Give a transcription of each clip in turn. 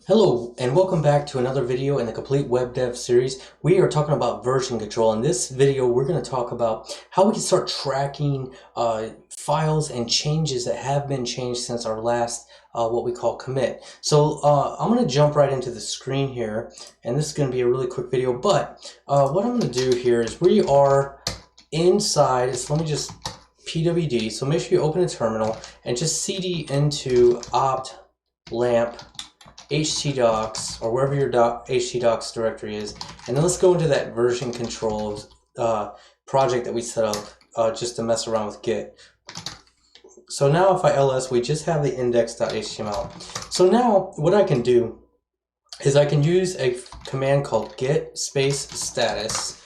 Hello and welcome back to another video in the Complete Web Dev series. We are talking about version control. In this video, we're going to talk about how we can start tracking files and changes that have been changed since our last what we call commit. So I'm going to jump right into the screen here, and this is going to be a really quick video. But what I'm going to do here is we are inside. So let me just pwd. So make sure you open a terminal and just cd into opt lamp htdocs or wherever your htdocs directory is, and then let's go into that version control project that we set up just to mess around with Git. So now if I ls, we just have the index.html. So now what I can do is I can use a command called git space status,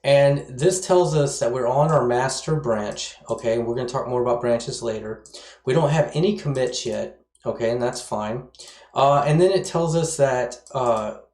and this tells us that we're on our master branch. Okay, we're going to talk more about branches later. We don't have any commits yet, okay, and that's fine. And then it tells us that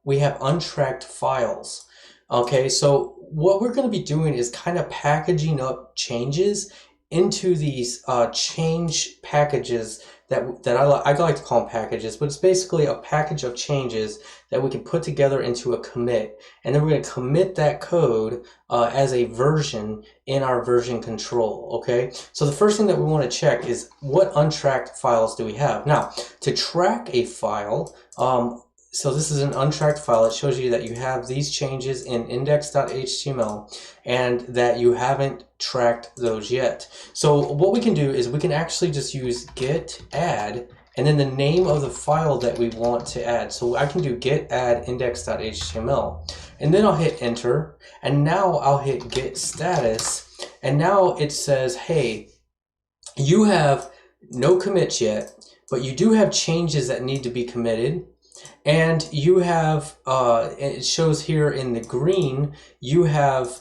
we have untracked files. Okay, so what we're going to be doing is kind of packaging up changes into these change packages that I like to call them packages, but it's basically a package of changes that we can put together into a commit, and then we're going to commit that code as a version in our version control. Okay, so the first thing that we want to check is what untracked files do we have. Now, to track a file, so this is an untracked file. It shows you that you have these changes in index.html and that you haven't tracked those yet. So what we can do is we can actually just use git add and then the name of the file that we want to add. So I can do git add index.html, and then I'll hit enter, and now I'll hit git status, and now it says, hey, you have no commits yet, but you do have changes that need to be committed. And you have, it shows here in the green, you have,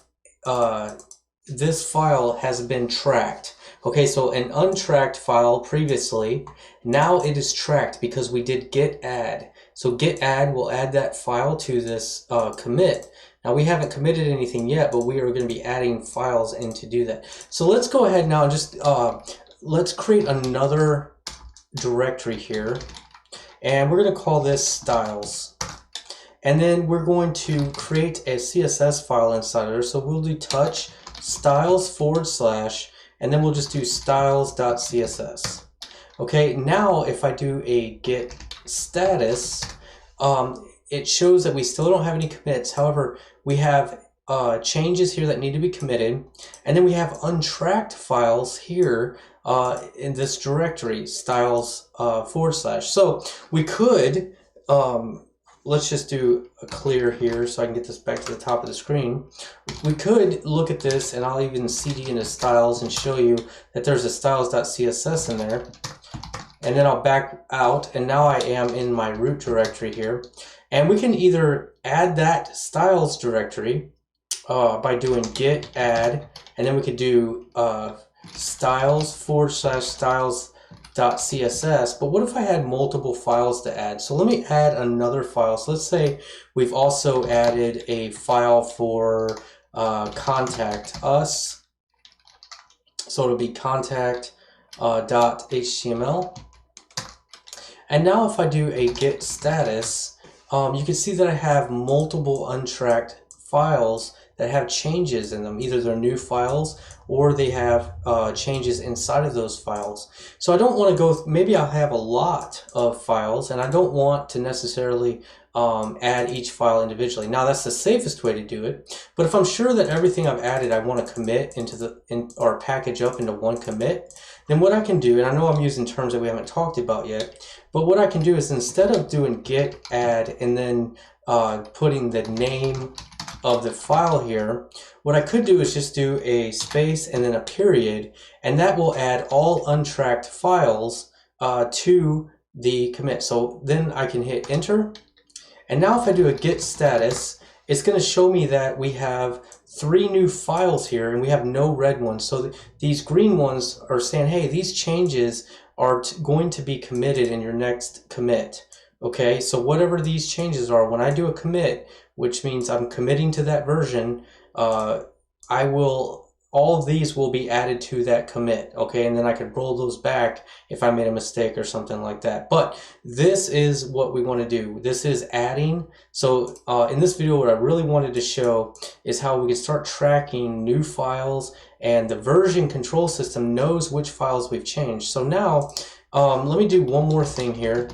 this file has been tracked. Okay, so an untracked file previously, now it is tracked because we did git add. So git add will add that file to this commit. Now we haven't committed anything yet, but we are going to be adding files in to do that. So let's go ahead now and just, let's create another directory here. And we're going to call this styles. And then we're going to create a CSS file inside there. So we'll do touch styles / and then we'll just do styles.css. Okay, now if I do a git status, it shows that we still don't have any commits. However, we have changes here that need to be committed. And then we have untracked files here in this directory, styles / So we could, let's just do a clear here so I can get this back to the top of the screen. We could look at this, and I'll even cd into styles and show you that there's a styles.css in there. And then I'll back out, and now I am in my root directory here. And we can either add that styles directory by doing git add, and then we could do styles / styles.css. But what if I had multiple files to add? So let me add another file. So let's say we've also added a file for contact us. So it'll be contact.html. And now if I do a git status, you can see that I have multiple untracked files that have changes in them. Either they're new files or they have changes inside of those files. So I don't want to go, maybe I'll have a lot of files and I don't want to necessarily add each file individually. Now that's the safest way to do it, but if I'm sure that everything I've added I want to commit into or package up into one commit, then what I can do, and I know I'm using terms that we haven't talked about yet, but what I can do is instead of doing git add and then putting the name of the file here, what I could do is just do a space and then a period, and that will add all untracked files to the commit. So then I can hit enter, and now if I do a git status, it's going to show me that we have 3 new files here and we have no red ones. So these green ones are saying, hey, these changes are going to be committed in your next commit. Okay, so whatever these changes are, when I do a commit, which means I'm committing to that version, I will all of these will be added to that commit, okay? And then I could roll those back if I made a mistake or something like that. But this is what we want to do. This is adding. So in this video, what I really wanted to show is how we can start tracking new files, and the version control system knows which files we've changed. So now, let me do one more thing here.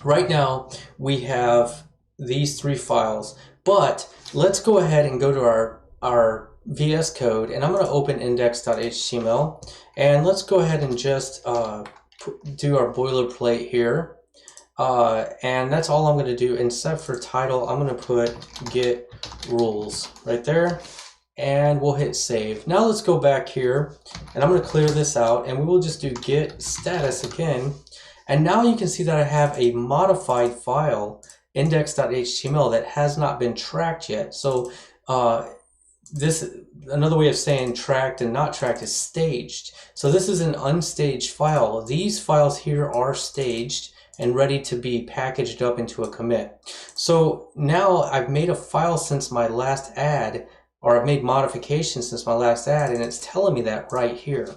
Right now, we have these 3 files, but let's go ahead and go to our VS Code, and I'm going to open index.html, and let's go ahead and just do our boilerplate here. And that's all I'm going to do. Instead for title, I'm going to put git rules right there, and we'll hit save. Now let's go back here, and I'm going to clear this out, and we will just do git status again. And now you can see that I have a modified file, index.html, that has not been tracked yet. So this, another way of saying tracked and not tracked, is staged. So this is an unstaged file. These files here are staged and ready to be packaged up into a commit. So now I've made a file since my last add, or I've made modifications since my last add, and it's telling me that right here.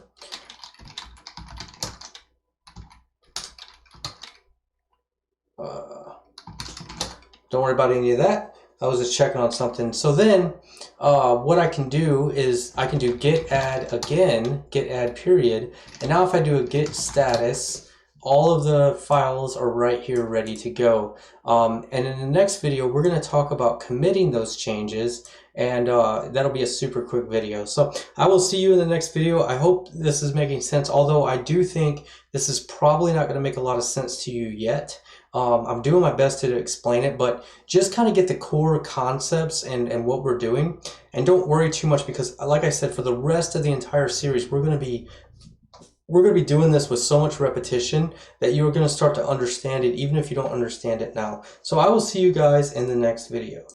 Don't worry about any of that. I was just checking on something. So then what I can do is I can do git add again, git add period. And now if I do a git status, all of the files are right here ready to go. And in the next video, we're going to talk about committing those changes, and that'll be a super quick video. So I will see you in the next video. I hope this is making sense, although I do think this is probably not going to make a lot of sense to you yet. I'm doing my best to explain it, but just kind of get the core concepts and what we're doing. And don't worry too much, because like I said, for the rest of the entire series, we're going to be doing this with so much repetition that you're going to start to understand it, even if you don't understand it now. So I will see you guys in the next video.